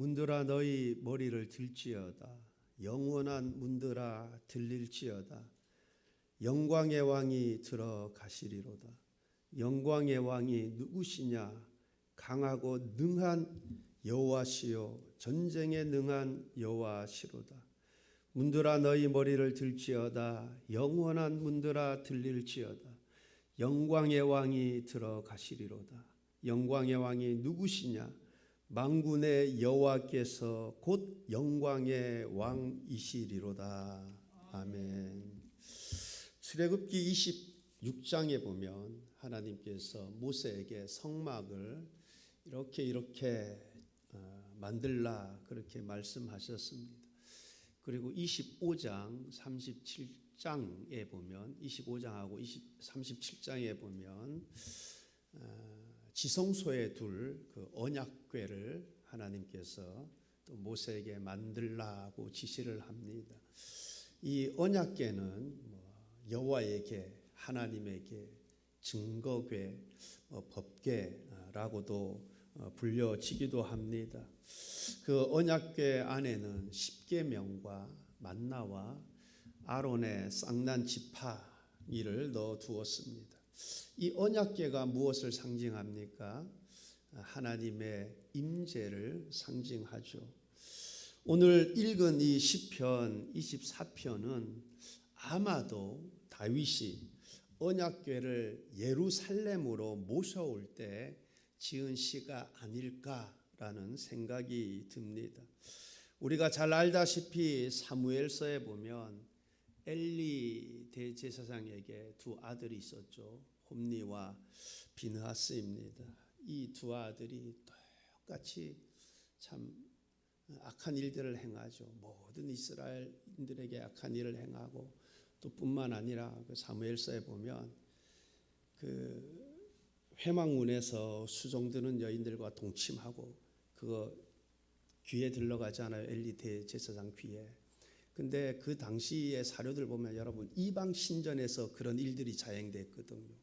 문들아 너희 머리를 들지어다. 영원한 문들아 들릴지어다. 영광의 왕이 들어가시리로다. 영광의 왕이 누구시냐? 강하고 능한 여호와시요 전쟁에 능한 여호와시로다. 문들아 너희 머리를 들지어다. 영원한 문들아 들릴지어다. 영광의 왕이 들어가시리로다. 영광의 왕이 누구시냐? 만군의 여호와께서 곧 영광의 왕이시리로다. 아멘. 출애굽기 26장에 보면 하나님께서 모세에게 성막을 이렇게 만들라 그렇게 말씀하셨습니다. 그리고 25장 37장에 보면 25장하고 37장에 보면 지성소에 둘 그 언약궤를 하나님께서 또 모세에게 만들라고 지시를 합니다. 이 언약궤는 여호와에게 하나님에게 증거궤, 법궤라고도 불려지기도 합니다. 그 언약궤 안에는 십계명과 만나와 아론의 쌍난 지팡이를 넣어 두었습니다. 이 언약궤가 무엇을 상징합니까? 하나님의 임재를 상징하죠. 오늘 읽은 이 시편 24편은 아마도 다윗이 언약궤를 예루살렘으로 모셔올 때 지은 시가 아닐까라는 생각이 듭니다. 우리가 잘 알다시피 사무엘서에 보면 엘리 대제사장에게 두 아들이 있었죠. 홈니와 비느하스입니다. 이 두 아들이 똑같이 참 악한 일들을 행하죠. 모든 이스라엘인들에게 악한 일을 행하고 또 뿐만 아니라 그 사무엘서에 보면 그 회막문에서 수종드는 여인들과 동침하고 그거 귀에 들러가지 않아요. 엘리 대제사장 귀에. 근데 그 당시의 사료들 보면 여러분 이방 신전에서 그런 일들이 자행됐거든요.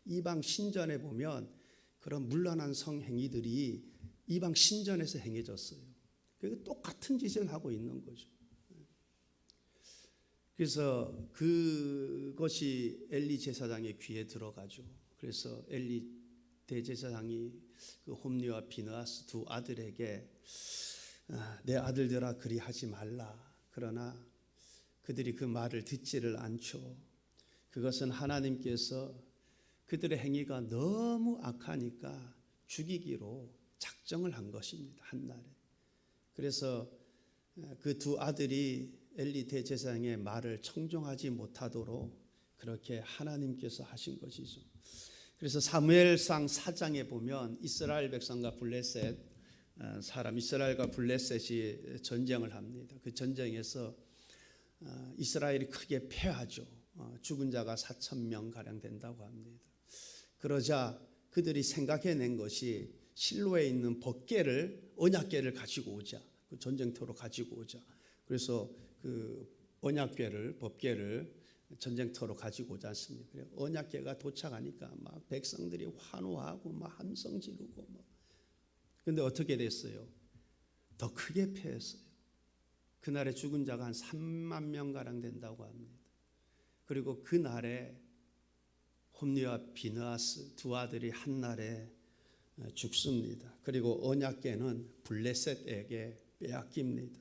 이방 신전에 보면 그런 문란한 성행위들이 이방 신전에서 행해졌어요. 그게 똑같은 짓을 하고 있는 거죠. 그래서 그것이 엘리 제사장의 귀에 들어가죠. 그래서 엘리 대제사장이 그 홈리와 비느하스 두 아들에게 내 아들들아 그리하지 말라. 그러나 그들이 그 말을 듣지를 않죠. 그것은 하나님께서 그들의 행위가 너무 악하니까 죽이기로 작정을 한 것입니다. 한날에. 그래서 그 두 아들이 엘리 대제사장의 말을 청종하지 못하도록 그렇게 하나님께서 하신 것이죠. 그래서 사무엘상 4장에 보면 이스라엘 백성과 블레셋 사람 이스라엘과 블레셋이 전쟁을 합니다. 그 전쟁에서 이스라엘이 크게 패하죠. 죽은 자가 4,000명 가량 된다고 합니다. 그러자 그들이 생각해낸 것이 실로에 있는 법궤를 언약궤를 가지고 오자. 그 전쟁터로 가지고 오자. 그래서 그 언약궤를 법궤를 전쟁터로 가지고 오지 않습니까? 그래서 언약궤가 도착하니까 막 백성들이 환호하고 막 함성 지르고 막. 근데 어떻게 됐어요? 더 크게 패했어요. 그날에 죽은 자가 한 3만 명 가량 된다고 합니다. 그리고 그날에 홈리와 비느하스 두 아들이 한날에 죽습니다. 그리고 언약궤는 블레셋에게 빼앗깁니다.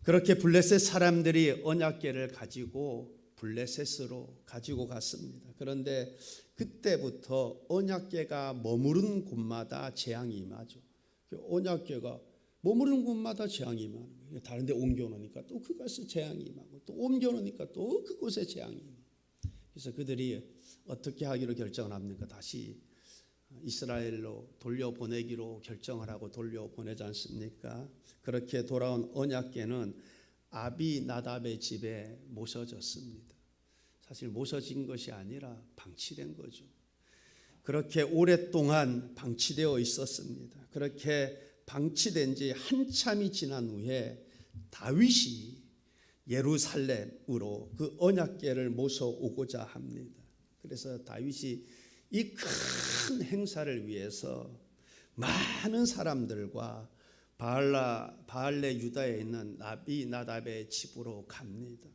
그렇게 블레셋 사람들이 언약궤를 가지고 블레셋으로 가지고 갔습니다. 그런데 그때부터 언약궤가 머무른 곳마다 재앙이 임하죠. 언약궤가 머무른 곳마다 재앙이 임하는 거예요. 다른 데 옮겨놓으니까 또 그곳에 재앙이 임하고 또 옮겨놓으니까 또 그곳에 재앙이 임하고. 그래서 그들이 어떻게 하기로 결정을 합니까? 다시 이스라엘로 돌려보내기로 결정을 하고 돌려보내지 않습니까? 그렇게 돌아온 언약궤는 아비나답의 집에 모셔졌습니다. 사실 모셔진 것이 아니라 방치된 거죠. 그렇게 오랫동안 방치되어 있었습니다. 그렇게 방치된 지 한참이 지난 후에 다윗이 예루살렘으로 그 언약궤를 모셔오고자 합니다. 그래서 다윗이 이 큰 행사를 위해서 많은 사람들과 바알레 유다에 있는 아비나답의 집으로 갑니다.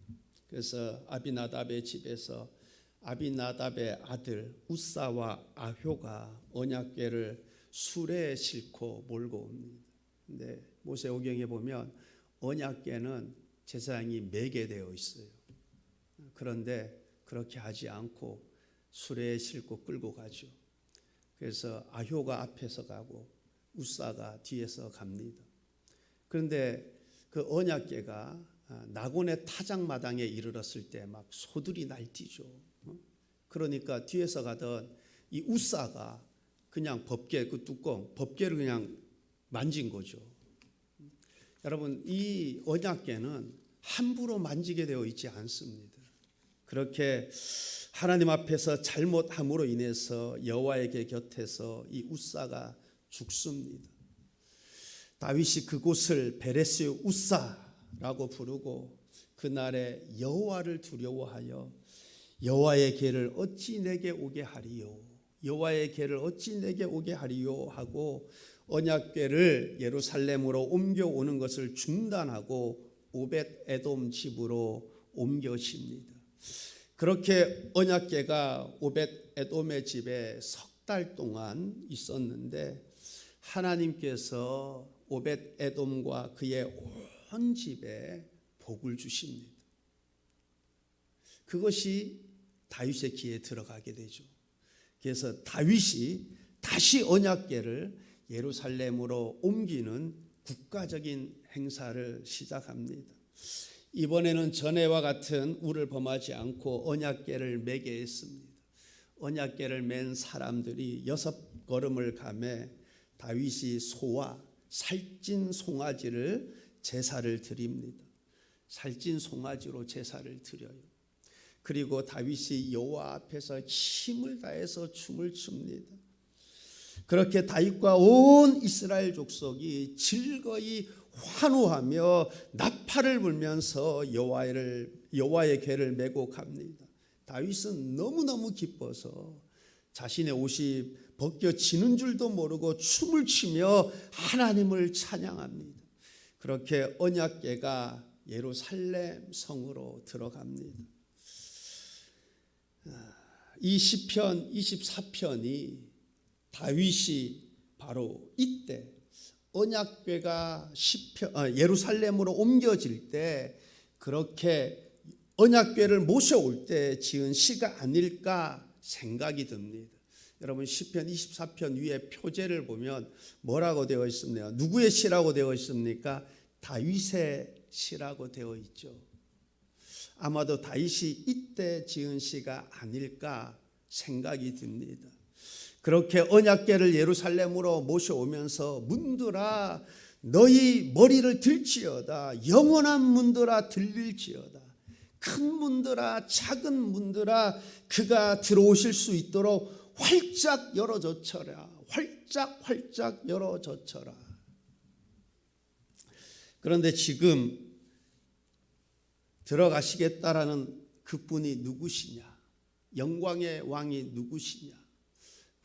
그래서 아비나답의 집에서 아비나답의 아들 우사와 아효가 언약궤를 수레에 싣고 몰고 옵니다. 근데 모세오경에 보면 언약궤는 제사장이 매게 되어 있어요. 그런데 그렇게 하지 않고 수레에 싣고 끌고 가죠. 그래서 아효가 앞에서 가고 우사가 뒤에서 갑니다. 그런데 그 언약궤가 나곤의 타작마당에 이르렀을 때 막 소들이 날뛰죠. 그러니까 뒤에서 가던 이 우사가 그냥 법궤 그 뚜껑 법궤를 그냥 만진 거죠. 여러분, 이 언약궤는 함부로 만지게 되어 있지 않습니다. 그렇게 하나님 앞에서 잘못함으로 인해서 여호와의 곁에서 이 우사가 죽습니다. 다윗이 그곳을 베레스 우사라고 부르고 그날에 여호와를 두려워하여 여호와의 궤를 어찌 내게 오게 하리요, 여호와의 궤를 어찌 내게 오게 하리요 하고 언약궤를 예루살렘으로 옮겨오는 것을 중단하고 오벳 에돔 집으로 옮겨집니다. 그렇게 언약궤가 오벳 에돔의 집에 석 달 동안 있었는데 하나님께서 오벳 에돔과 그의 온 집에 복을 주십니다. 그것이 다윗의 귀에 들어가게 되죠. 그래서 다윗이 다시 언약궤를 예루살렘으로 옮기는 국가적인 행사를 시작합니다. 이번에는 전에와 같은 우를 범하지 않고 언약궤를 매게 했습니다. 언약궤를 맨 사람들이 6걸음을 가매 다윗이 소와 살찐 송아지를 제사를 드립니다. 살찐 송아지로 제사를 드려요. 그리고 다윗이 여호와 앞에서 힘을 다해서 춤을 춥니다. 그렇게 다윗과 온 이스라엘 족속이 즐거이 환호하며 나팔을 불면서 여호와의 궤를 메고 갑니다. 다윗은 너무너무 기뻐서 자신의 옷이 벗겨지는 줄도 모르고 춤을 추며 하나님을 찬양합니다. 그렇게 언약궤가 예루살렘 성으로 들어갑니다. 이 시편 24편이 다윗이 바로 이때 언약궤가 예루살렘으로 옮겨질 때 그렇게 언약궤를 모셔올 때 지은 시가 아닐까 생각이 듭니다. 여러분, 시편 24편 위에 표제를 보면 뭐라고 되어 있습니까? 누구의 시라고 되어 있습니까? 다윗의 시라고 되어 있죠. 아마도 다윗이 이때 지은 시가 아닐까 생각이 듭니다. 그렇게 언약궤를 예루살렘으로 모셔오면서 문들아 너희 머리를 들지어다, 영원한 문들아 들릴지어다, 큰 문들아 작은 문들아 그가 들어오실 수 있도록 활짝 열어젖혀라, 활짝 열어젖혀라. 그런데 지금 들어가시겠다라는 그분이 누구시냐, 영광의 왕이 누구시냐.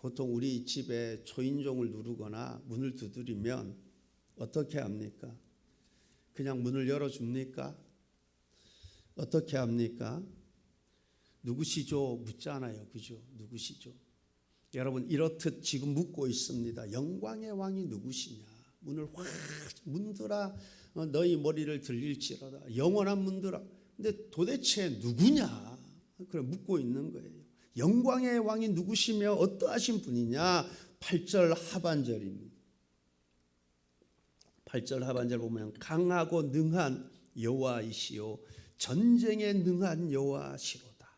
보통 우리 집에 초인종을 누르거나 문을 두드리면 어떻게 합니까? 그냥 문을 열어줍니까? 어떻게 합니까? 누구시죠? 묻잖아요. 그죠? 누구시죠? 여러분, 이렇듯 지금 묻고 있습니다. 영광의 왕이 누구시냐? 문을 확 문들아 너희 머리를 들릴지로다, 영원한 문들아. 근데 도대체 누구냐? 그래 묻고 있는 거예요. 영광의 왕이 누구시며 어떠하신 분이냐? 8절 하반절입니다. 8절 하반절 보면 강하고 능한 여호와이시요 전쟁에 능한 여호와시로다.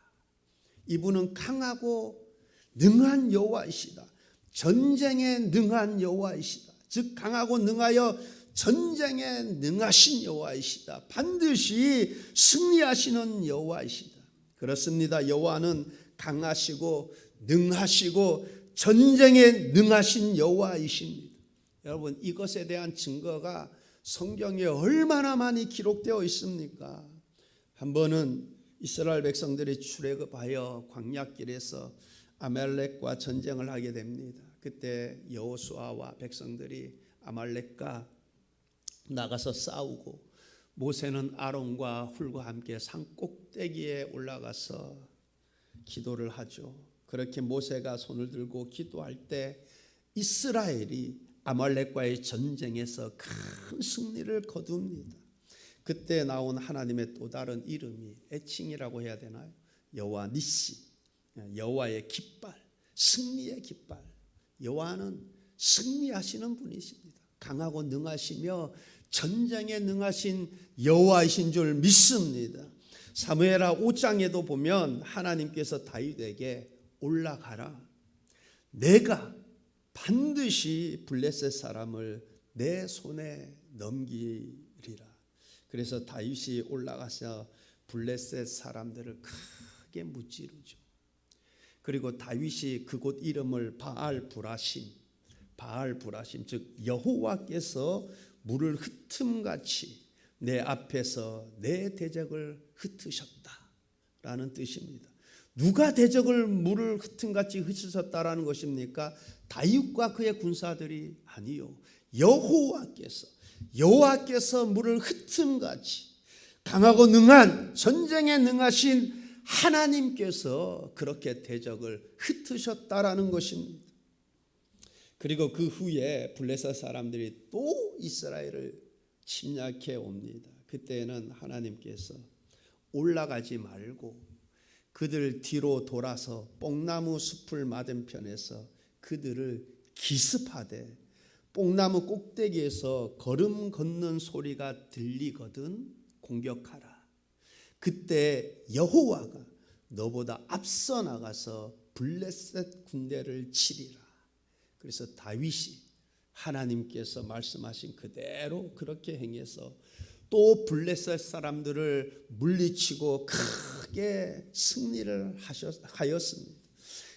이분은 강하고 능한 여호와이시다. 전쟁에 능한 여호와이시다. 즉 강하고 능하여 전쟁에 능하신 여호와이시다. 반드시 승리하시는 여호와이시다. 그렇습니다. 여호와는 강하시고 능하시고 전쟁에 능하신 여호와이십니다. 여러분, 이것에 대한 증거가 성경에 얼마나 많이 기록되어 있습니까? 한 번은 이스라엘 백성들이 출애굽하여 광야길에서 아말렉과 전쟁을 하게 됩니다. 그때 여호수아와 백성들이 아말렉과 나가서 싸우고, 모세는 아론과 훌과 함께 산 꼭대기에 올라가서 기도를 하죠. 그렇게 모세가 손을 들고 기도할 때 이스라엘이 아말렉과의 전쟁에서 큰 승리를 거둡니다. 그때 나온 하나님의 또 다른 이름이, 애칭이라고 해야 되나요? 여호와 니시, 여호와의 깃발, 승리의 깃발. 여호와는 승리하시는 분이십니다. 강하고 능하시며 전쟁에 능하신 여호와이신 줄 믿습니다. 사무엘하 5장에도 보면 하나님께서 다윗에게 올라가라, 내가 반드시 블레셋 사람을 내 손에 넘기리라. 그래서 다윗이 올라가서 블레셋 사람들을 크게 무찌르죠. 그리고 다윗이 그곳 이름을 바알브라심, 즉 여호와께서 물을 흩음같이 내 앞에서 내 대적을 흩으셨다라는 뜻입니다. 누가 대적을 물을 흩음같이 흩으셨다라는 것입니까? 다윗과 그의 군사들이 아니요, 여호와께서 물을 흩음같이 강하고 능한, 전쟁에 능하신 하나님께서 그렇게 대적을 흩으셨다라는 것입니다. 그리고 그 후에 블레셋 사람들이 또 이스라엘을 침략해 옵니다. 그때는 하나님께서 올라가지 말고 그들 뒤로 돌아서 뽕나무 숲을 맞은편에서 그들을 기습하되, 뽕나무 꼭대기에서 걸음 걷는 소리가 들리거든 공격하라. 그때 여호와가 너보다 앞서 나가서 블레셋 군대를 치리라. 그래서 다윗이 하나님께서 말씀하신 그대로 그렇게 행해서 또 블레셋 사람들을 물리치고 크게 승리를 하였습니다.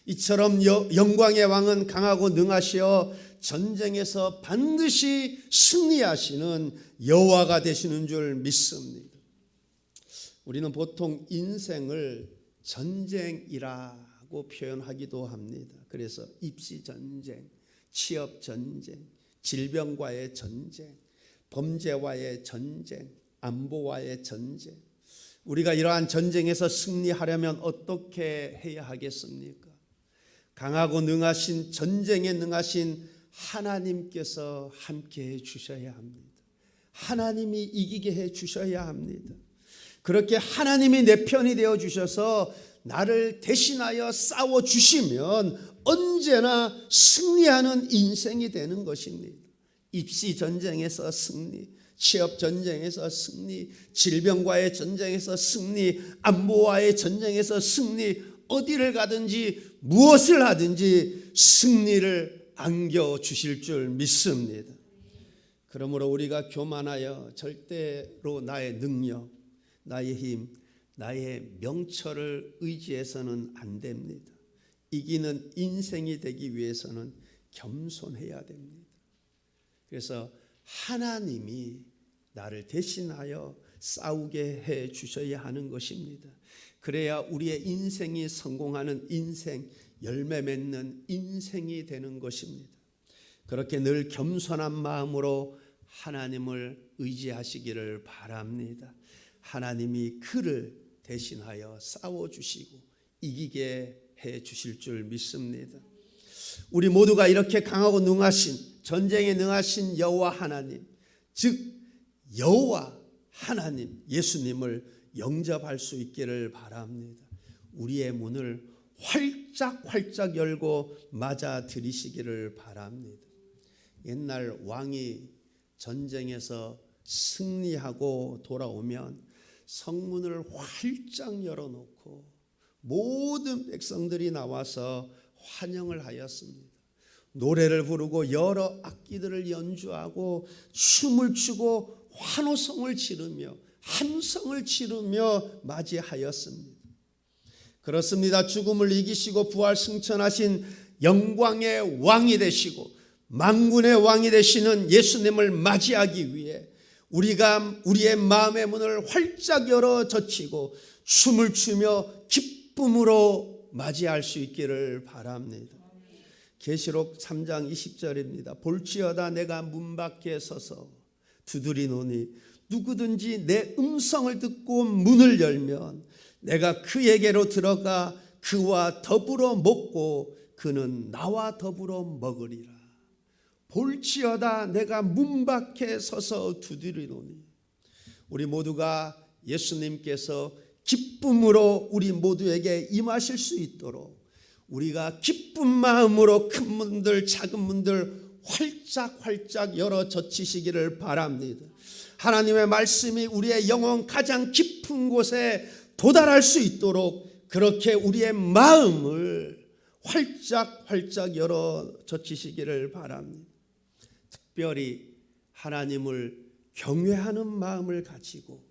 이처럼 영광의 왕은 강하고 능하시어 전쟁에서 반드시 승리하시는 여호와가 되시는 줄 믿습니다. 우리는 보통 인생을 전쟁이라고 표현하기도 합니다. 그래서 입시 전쟁, 취업 전쟁, 질병과의 전쟁, 범죄와의 전쟁, 안보와의 전쟁. 우리가 이러한 전쟁에서 승리하려면 어떻게 해야 하겠습니까? 강하고 능하신, 전쟁에 능하신 하나님께서 함께 해 주셔야 합니다. 하나님이 이기게 해 주셔야 합니다. 그렇게 하나님이 내 편이 되어 주셔서 나를 대신하여 싸워 주시면 언제나 승리하는 인생이 되는 것입니다. 입시 전쟁에서 승리, 취업 전쟁에서 승리, 질병과의 전쟁에서 승리, 안보와의 전쟁에서 승리, 어디를 가든지 무엇을 하든지 승리를 안겨 주실 줄 믿습니다. 그러므로 우리가 교만하여 절대로 나의 능력, 나의 힘, 나의 명철을 의지해서는 안 됩니다. 이기는 인생이 되기 위해서는 겸손해야 됩니다. 그래서 하나님이 나를 대신하여 싸우게 해 주셔야 하는 것입니다. 그래야 우리의 인생이 성공하는 인생, 열매 맺는 인생이 되는 것입니다. 그렇게 늘 겸손한 마음으로 하나님을 의지하시기를 바랍니다. 하나님이 그를 대신하여 싸워주시고 이기게 해 주실 줄 믿습니다. 우리 모두가 이렇게 강하고 능하신, 전쟁에 능하신 여호와 하나님, 즉 여호와 하나님 예수님을 영접할 수 있기를 바랍니다. 우리의 문을 활짝 열고 맞아들이시기를 바랍니다. 옛날 왕이 전쟁에서 승리하고 돌아오면 성문을 활짝 열어놓고 모든 백성들이 나와서 환영을 하였습니다. 노래를 부르고 여러 악기들을 연주하고 춤을 추고 환호성을 지르며 함성을 지르며 맞이하였습니다. 그렇습니다. 죽음을 이기시고 부활 승천하신 영광의 왕이 되시고 만군의 왕이 되시는 예수님을 맞이하기 위해 우리가 우리의 마음의 문을 활짝 열어 젖히고 춤을 추며 기쁨으로 맞이할 수 있기를 바랍니다. 계시록 3장 20절입니다. 볼지어다 내가 문 밖에 서서 두드리노니 누구든지 내 음성을 듣고 문을 열면 내가 그에게로 들어가 그와 더불어 먹고 그는 나와 더불어 먹으리라. 볼지어다 내가 문 밖에 서서 두드리노니. 우리 모두가 예수님께서 기쁨으로 우리 모두에게 임하실 수 있도록 우리가 기쁜 마음으로 큰 문들 작은 문들 활짝 열어 젖히시기를 바랍니다. 하나님의 말씀이 우리의 영혼 가장 깊은 곳에 도달할 수 있도록 그렇게 우리의 마음을 활짝 열어 젖히시기를 바랍니다. 특별히 하나님을 경외하는 마음을 가지고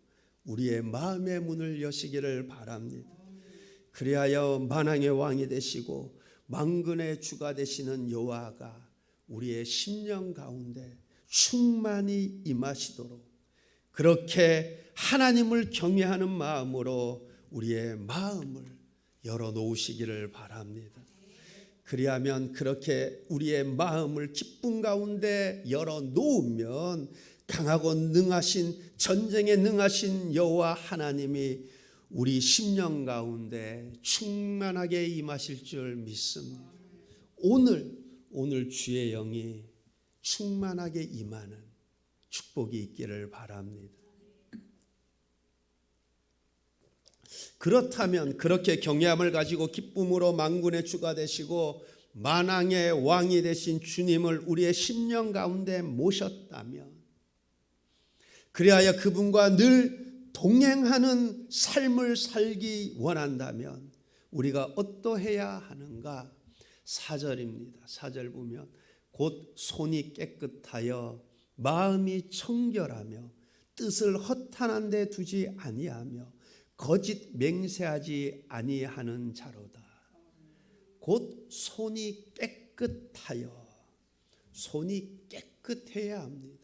우리의 마음의 문을 여시기를 바랍니다. 그리하여 만왕의 왕이 되시고 만군의 주가 되시는 여호와가 우리의 심령 가운데 충만히 임하시도록 그렇게 하나님을 경외하는 마음으로 우리의 마음을 열어놓으시기를 바랍니다. 그리하면 그렇게 우리의 마음을 기쁨 가운데 열어놓으면 강하고 능하신 전쟁에 능하신 여호와 하나님이 우리 심령 가운데 충만하게 임하실 줄 믿습니다. 오늘 주의 영이 충만하게 임하는 축복이 있기를 바랍니다. 그렇다면 그렇게 경외함을 가지고 기쁨으로 만군의 주가 되시고 만왕의 왕이 되신 주님을 우리의 심령 가운데 모셨다면, 그리하여 그분과 늘 동행하는 삶을 살기 원한다면 우리가 어떠해야 하는가? 4절입니다. 4절 보면 곧 손이 깨끗하여 마음이 청결하며 뜻을 허탄한 데 두지 아니하며 거짓 맹세하지 아니하는 자로다. 곧 손이 깨끗하여, 손이 깨끗해야 합니다.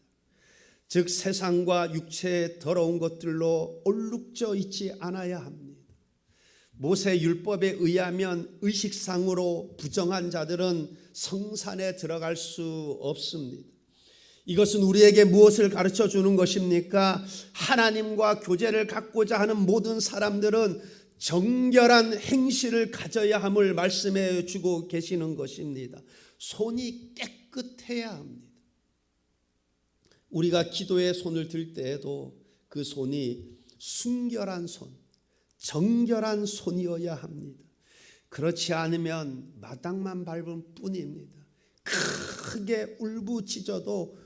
즉 세상과 육체의 더러운 것들로 얼룩져 있지 않아야 합니다. 모세 율법에 의하면 의식상으로 부정한 자들은 성산에 들어갈 수 없습니다. 이것은 우리에게 무엇을 가르쳐 주는 것입니까? 하나님과 교제를 갖고자 하는 모든 사람들은 정결한 행실을 가져야 함을 말씀해 주고 계시는 것입니다. 손이 깨끗해야 합니다. 우리가 기도에 손을 들 때에도 그 손이 순결한 손, 정결한 손이어야 합니다. 그렇지 않으면 마당만 밟을 뿐입니다. 크게 울부짖어도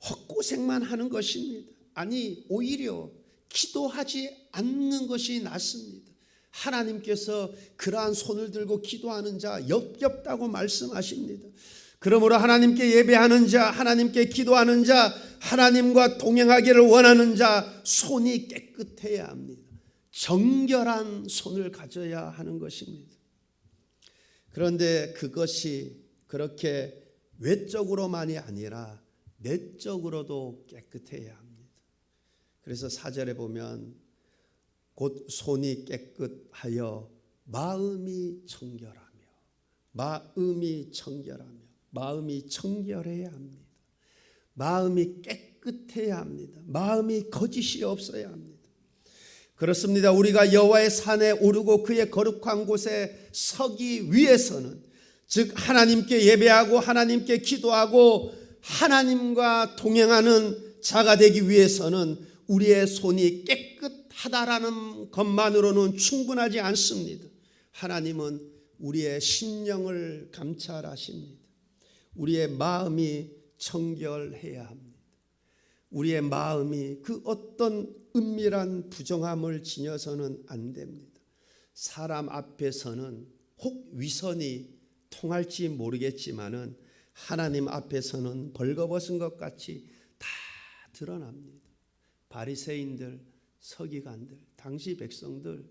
헛고생만 하는 것입니다. 아니, 오히려 기도하지 않는 것이 낫습니다. 하나님께서 그러한 손을 들고 기도하는 자 역겹다고 말씀하십니다. 그러므로 하나님께 예배하는 자, 하나님께 기도하는 자, 하나님과 동행하기를 원하는 자 손이 깨끗해야 합니다. 정결한 손을 가져야 하는 것입니다. 그런데 그것이 그렇게 외적으로만이 아니라 내적으로도 깨끗해야 합니다. 그래서 4절에 보면 곧 손이 깨끗하여 마음이 청결하며, 마음이 청결해야 합니다. 마음이 깨끗해야 합니다. 마음이 거짓이 없어야 합니다. 그렇습니다. 우리가 여호와의 산에 오르고 그의 거룩한 곳에 서기 위해서는, 즉 하나님께 예배하고 하나님께 기도하고 하나님과 동행하는 자가 되기 위해서는 우리의 손이 깨끗하다라는 것만으로는 충분하지 않습니다. 하나님은 우리의 심령을 감찰하십니다. 우리의 마음이 청결해야 합니다. 우리의 마음이 그 어떤 은밀한 부정함을 지녀서는 안 됩니다. 사람 앞에서는 혹 위선이 통할지 모르겠지만은 하나님 앞에서는 벌거벗은 것 같이 다 드러납니다. 바리새인들, 서기관들, 당시 백성들,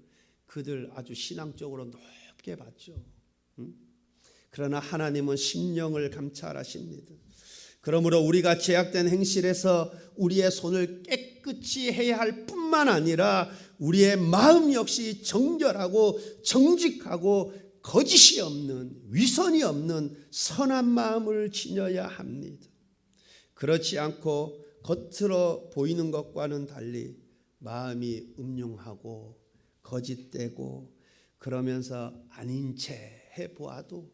그들 아주 신앙적으로 높게 봤죠. 그러나 하나님은 심령을 감찰하십니다. 그러므로 우리가 제약된 행실에서 우리의 손을 깨끗이 해야 할 뿐만 아니라 우리의 마음 역시 정결하고 정직하고 거짓이 없는, 위선이 없는 선한 마음을 지녀야 합니다. 그렇지 않고 겉으로 보이는 것과는 달리 마음이 음흉하고 거짓되고 그러면서 아닌 채 해보아도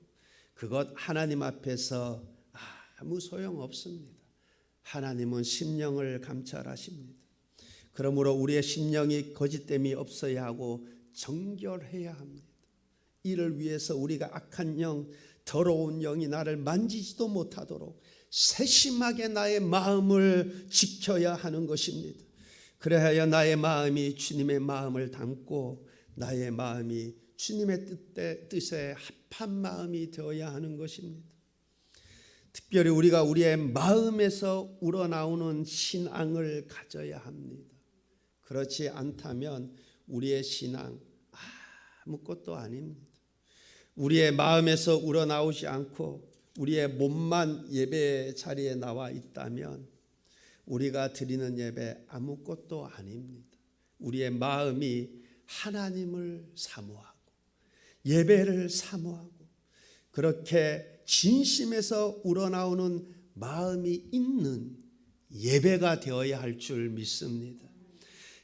그것 하나님 앞에서 아무 소용없습니다. 하나님은 심령을 감찰하십니다. 그러므로 우리의 심령이 거짓됨이 없어야 하고 정결해야 합니다. 이를 위해서 우리가 악한 영, 더러운 영이 나를 만지지도 못하도록 세심하게 나의 마음을 지켜야 하는 것입니다. 그래야 나의 마음이 주님의 마음을 담고 나의 마음이 주님의 뜻에 합한 마음이 되어야 하는 것입니다. 특별히 우리가 우리의 마음에서 우러나오는 신앙을 가져야 합니다. 그렇지 않다면 우리의 신앙 아무것도 아닙니다. 우리의 마음에서 우러나오지 않고 우리의 몸만 예배 자리에 나와 있다면 우리가 드리는 예배 아무것도 아닙니다. 우리의 마음이 하나님을 사모하고 예배를 사모하고 그렇게 진심에서 우러나오는 마음이 있는 예배가 되어야 할 줄 믿습니다.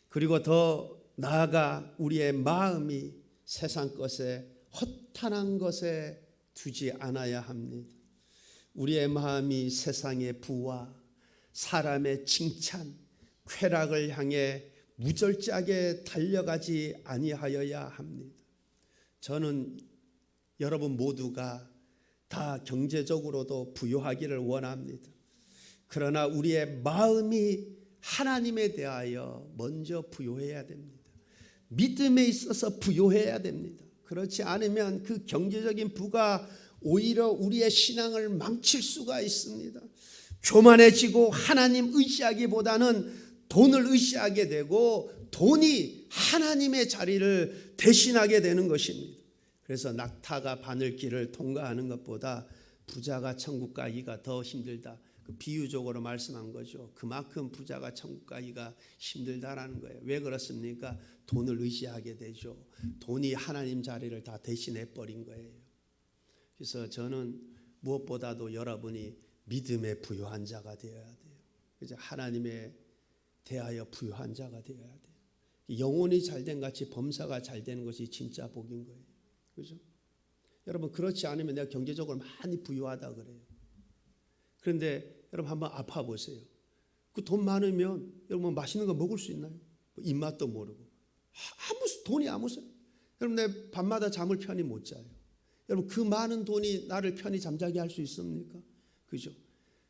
그리고 더 나아가 우리의 마음이 세상 것에 허탄한 것에 두지 않아야 합니다. 우리의 마음이 세상의 부와 사람의 칭찬, 쾌락을 향해 무절제하게 달려가지 아니하여야 합니다. 저는 여러분 모두가 다 경제적으로도 부유하기를 원합니다. 그러나 우리의 마음이 하나님에 대하여 먼저 부유해야 됩니다. 믿음에 있어서 부유해야 됩니다. 그렇지 않으면 그 경제적인 부가 오히려 우리의 신앙을 망칠 수가 있습니다. 교만해지고 하나님 의지하기보다는 돈을 의지하게 되고 돈이 하나님의 자리를 대신하게 되는 것입니다. 그래서 낙타가 바늘길을 통과하는 것보다 부자가 천국 가기가 더 힘들다. 그 비유적으로 말씀한 거죠. 그만큼 부자가 천국 가기가 힘들다라는 거예요. 왜 그렇습니까? 돈을 의지하게 되죠. 돈이 하나님 자리를 다 대신해 버린 거예요. 그래서 저는 무엇보다도 여러분이 믿음에 부유한 자가 되어야 돼요. 그래서 하나님에 대하여 부유한 자가 되어야 돼요. 영혼이 잘된 같이 범사가 잘 되는 것이 진짜 복인 거예요. 그렇죠? 여러분 그렇지 않으면 내가 경제적으로 많이 부유하다 그래요. 그런데 여러분 한번 아파 보세요. 그 돈 많으면 여러분 맛있는 거 먹을 수 있나요? 입맛도 모르고 돈이 아무 소용. 여러분 내 밤마다 잠을 편히 못 자요. 여러분 그 많은 돈이 나를 편히 잠자게 할 수 있습니까? 그죠?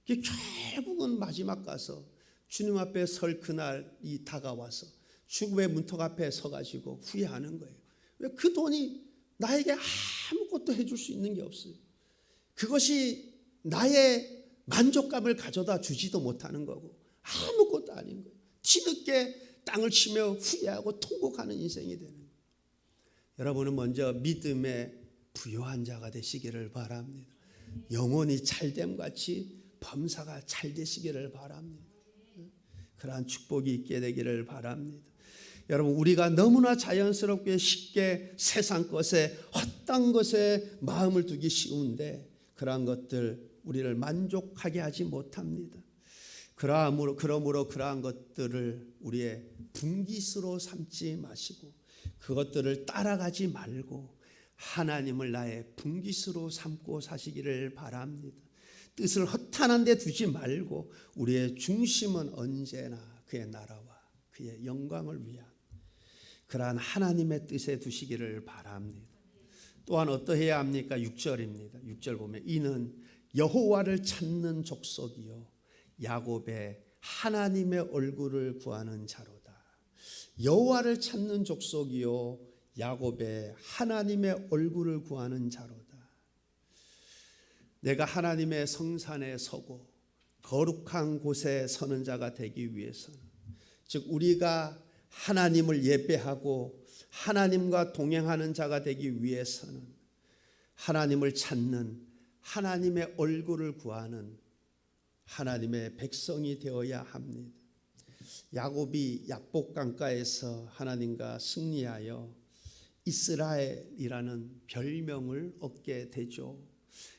결국은 마지막 가서 주님 앞에 설 그날이 다가와서 죽음의 문턱 앞에 서가지고 후회하는 거예요. 왜 그 돈이 나에게 아무것도 해줄 수 있는 게 없어요. 그것이 나의 만족감을 가져다 주지도 못하는 거고 아무것도 아닌 거예요. 뒤늦게 땅을 치며 후회하고 통곡하는 인생이 되는 거예요. 여러분은 먼저 믿음에 부유한 자가 되시기를 바랍니다. 영혼이 잘됨 같이 범사가 잘 되시기를 바랍니다. 그러한 축복이 있게 되기를 바랍니다. 여러분 우리가 너무나 자연스럽게 쉽게 세상 것에 헛된 것에 마음을 두기 쉬운데 그러한 것들 우리를 만족하게 하지 못합니다. 그러므로 그러한 것들을 우리의 분깃으로 삼지 마시고 그것들을 따라가지 말고 하나님을 나의 분깃으로 삼고 사시기를 바랍니다. 뜻을 허탄한 데 두지 말고 우리의 중심은 언제나 그의 나라와 그의 영광을 위한 그러한 하나님의 뜻에 두시기를 바랍니다. 또한 어떠해야 합니까? 6절입니다. 6절 보면 이는 여호와를 찾는 족속이요 야곱의 하나님의 얼굴을 구하는 자로다. 여호와를 찾는 족속이요 야곱의 하나님의 얼굴을 구하는 자로다. 내가 하나님의 성산에 서고 거룩한 곳에 서는 자가 되기 위해서는 즉 우리가 하나님을 예배하고 하나님과 동행하는 자가 되기 위해서는 하나님을 찾는 하나님의 얼굴을 구하는 하나님의 백성이 되어야 합니다. 야곱이 약복강가에서 하나님과 승리하여 이스라엘이라는 별명을 얻게 되죠.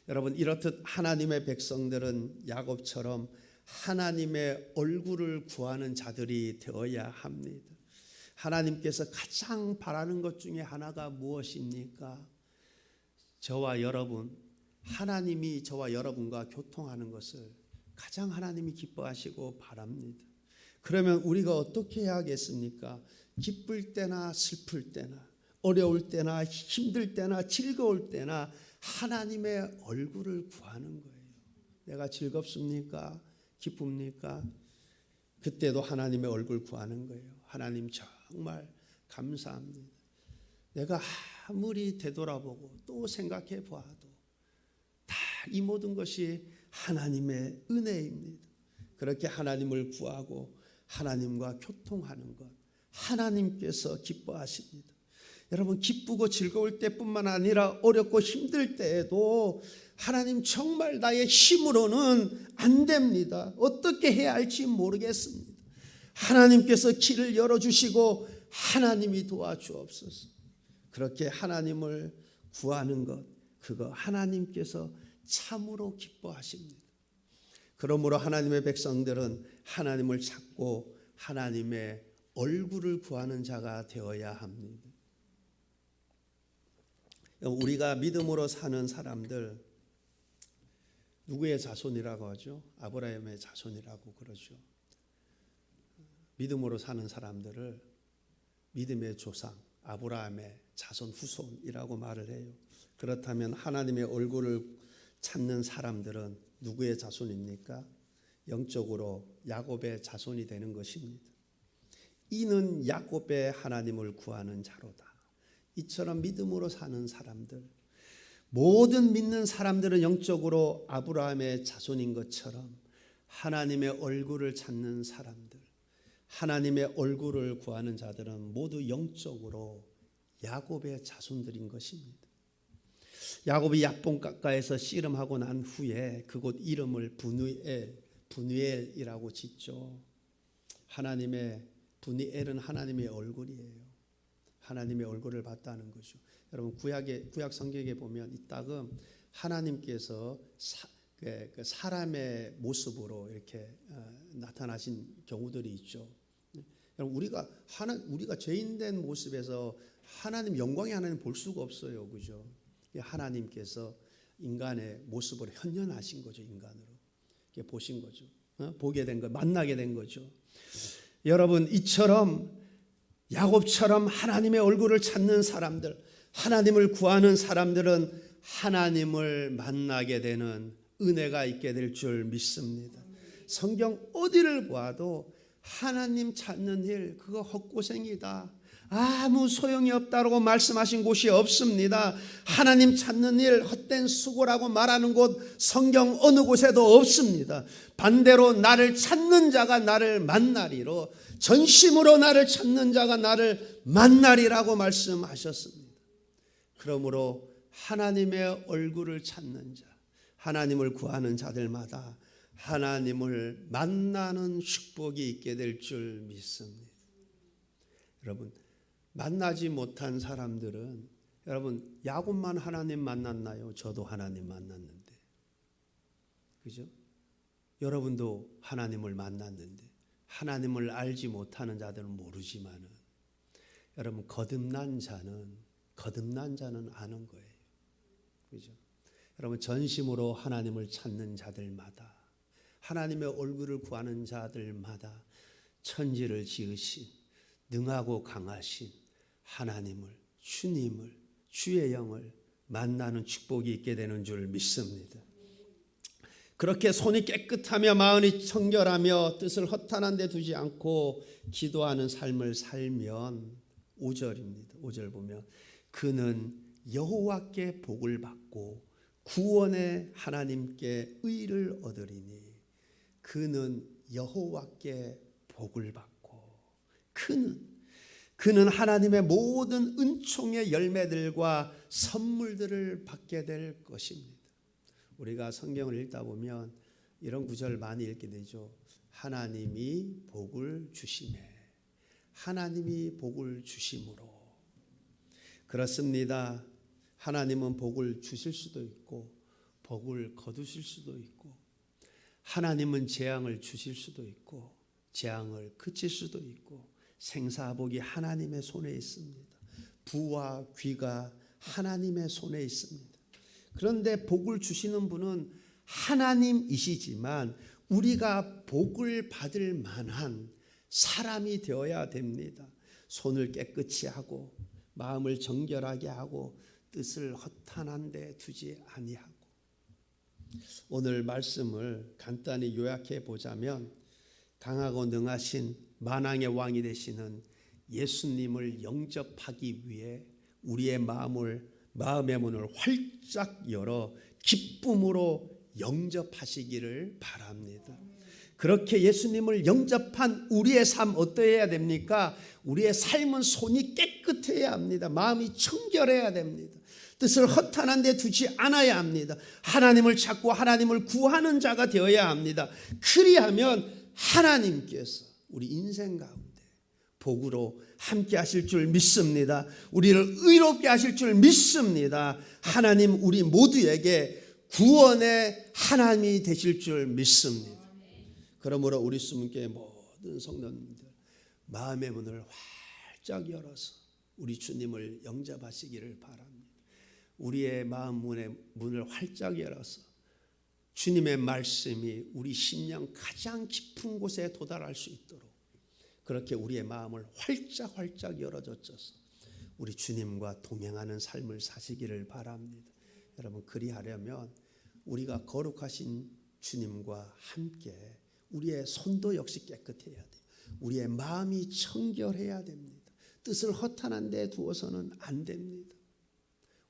여러분 이렇듯 하나님의 백성들은 야곱처럼 하나님의 얼굴을 구하는 자들이 되어야 합니다. 하나님께서 가장 바라는 것 중에 하나가 무엇입니까? 저와 여러분, 하나님이 저와 여러분과 교통하는 것을 가장 하나님이 기뻐하시고 바랍니다. 그러면 우리가 어떻게 해야겠습니까? 기쁠 때나 슬플 때나 어려울 때나 힘들 때나 즐거울 때나 하나님의 얼굴을 구하는 거예요. 내가 즐겁습니까? 기쁩니까? 그때도 하나님의 얼굴 구하는 거예요. 하나님 정말 감사합니다. 내가 아무리 되돌아보고 또 생각해 보아도 다 이 모든 것이 하나님의 은혜입니다. 그렇게 하나님을 구하고 하나님과 교통하는 것, 하나님께서 기뻐하십니다. 여러분, 기쁘고 즐거울 때뿐만 아니라 어렵고 힘들 때에도 하나님 정말 나의 힘으로는 안 됩니다. 어떻게 해야 할지 모르겠습니다. 하나님께서 길을 열어주시고 하나님이 도와주옵소서. 그렇게 하나님을 구하는 것, 그거 하나님께서 참으로 기뻐하십니다. 그러므로 하나님의 백성들은 하나님을 찾고 하나님의 얼굴을 구하는 자가 되어야 합니다. 우리가 믿음으로 사는 사람들, 누구의 자손이라고 하죠? 아브라함의 자손이라고 그러죠. 믿음으로 사는 사람들을 믿음의 조상, 아브라함의 자손 후손이라고 말을 해요. 그렇다면 하나님의 얼굴을 찾는 사람들은 누구의 자손입니까? 영적으로 야곱의 자손이 되는 것입니다. 이는 야곱의 하나님을 구하는 자로다. 이처럼 믿음으로 사는 사람들, 모든 믿는 사람들은 영적으로 아브라함의 자손인 것처럼 하나님의 얼굴을 찾는 사람들, 하나님의 얼굴을 구하는 자들은 모두 영적으로 야곱의 자손들인 것입니다. 야곱이 약본가까에서 씨름하고 난 후에 그곳 이름을 브누엘이라고 짓죠. 브누엘은 하나님의 얼굴이에요. 하나님의 얼굴을 봤다는 거죠. 여러분, 구약 성경에 보면 이따금 하나님께서 사람의 모습으로 이렇게 나타나신 경우들이 있죠. 여러분, 우리가 죄인된 모습에서 하나님 영광의 하나님 볼 수가 없어요, 그죠? 하나님께서 인간의 모습으로 현현하신 거죠, 인간으로 보신 거죠. 보게 된 거, 만나게 된 거죠. 여러분, 이처럼 야곱처럼 하나님의 얼굴을 찾는 사람들, 하나님을 구하는 사람들은 하나님을 만나게 되는 은혜가 있게 될 줄 믿습니다. 성경 어디를 보아도 하나님 찾는 일, 그거 헛고생이다, 아무 소용이 없다고 말씀하신 곳이 없습니다. 하나님 찾는 일, 헛된 수고라고 말하는 곳 성경 어느 곳에도 없습니다. 반대로 나를 찾는 자가 나를 만나리로, 전심으로 나를 찾는 자가 나를 만나리라고 말씀하셨습니다. 그러므로 하나님의 얼굴을 찾는 자, 하나님을 구하는 자들마다 하나님을 만나는 축복이 있게 될 줄 믿습니다. 여러분, 만나지 못한 사람들은, 여러분, 야곱만 하나님 만났나요? 저도 하나님 만났는데, 그죠? 여러분도 하나님을 만났는데, 하나님을 알지 못하는 자들은 모르지만은, 여러분, 거듭난 자는 아는 거예요, 그죠? 여러분, 전심으로 하나님을 찾는 자들마다, 하나님의 얼굴을 구하는 자들마다 천지를 지으신 능하고 강하신 하나님을, 주님을, 주의 영을 만나는 축복이 있게 되는 줄 믿습니다. 그렇게 손이 깨끗하며 마음이 청결하며 뜻을 허탄한 데 두지 않고 기도하는 삶을 살면 5절입니다. 5절 보면 그는 여호와께 복을 받고 구원의 하나님께 의를 얻으리니, 그는 여호와께 복을 받고, 그는 하나님의 모든 은총의 열매들과 선물들을 받게 될 것입니다. 우리가 성경을 읽다 보면 이런 구절 많이 읽게 되죠. 하나님이 복을 주시매, 하나님이 복을 주심으로. 그렇습니다. 하나님은 복을 주실 수도 있고 복을 거두실 수도 있고, 하나님은 재앙을 주실 수도 있고 재앙을 그칠 수도 있고 생사복이 하나님의 손에 있습니다. 부와 귀가 하나님의 손에 있습니다. 그런데 복을 주시는 분은 하나님이시지만 우리가 복을 받을 만한 사람이 되어야 됩니다. 손을 깨끗이 하고 마음을 정결하게 하고 뜻을 허탄한 데 두지 아니하고. 오늘 말씀을 간단히 요약해 보자면 강하고 능하신 만왕의 왕이 되시는 예수님을 영접하기 위해 우리의 마음의 문을 활짝 열어 기쁨으로 영접하시기를 바랍니다. 그렇게 예수님을 영접한 우리의 삶 어떠해야 됩니까? 우리의 삶은 손이 깨끗해야 합니다. 마음이 청결해야 됩니다. 뜻을 허탄한 데 두지 않아야 합니다. 하나님을 찾고 하나님을 구하는 자가 되어야 합니다. 그리하면 하나님께서 우리 인생 가운데 복으로 함께 하실 줄 믿습니다. 우리를 의롭게 하실 줄 믿습니다. 하나님 우리 모두에게 구원의 하나님이 되실 줄 믿습니다. 그러므로 우리 수문교회 모든 성도님들 마음의 문을 활짝 열어서 우리 주님을 영접하시기를 바랍니다. 우리의 마음 문을 활짝 열어서 주님의 말씀이 우리 심령 가장 깊은 곳에 도달할 수 있도록 그렇게 우리의 마음을 활짝 열어젖어서 우리 주님과 동행하는 삶을 사시기를 바랍니다. 여러분 그리하려면 우리가 거룩하신 주님과 함께 우리의 손도 역시 깨끗해야 돼요. 우리의 마음이 청결해야 됩니다. 뜻을 허탄한 데 두어서는 안 됩니다.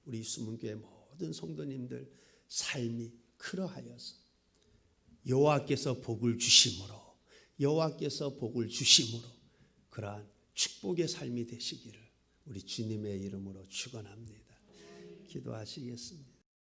우리 수문교회 모든 성도님들 삶이 그러하여서 여호와께서 복을 주심으로 그러한 축복의 삶이 되시기를 우리 주님의 이름으로 축원합니다. 기도하시겠습니다.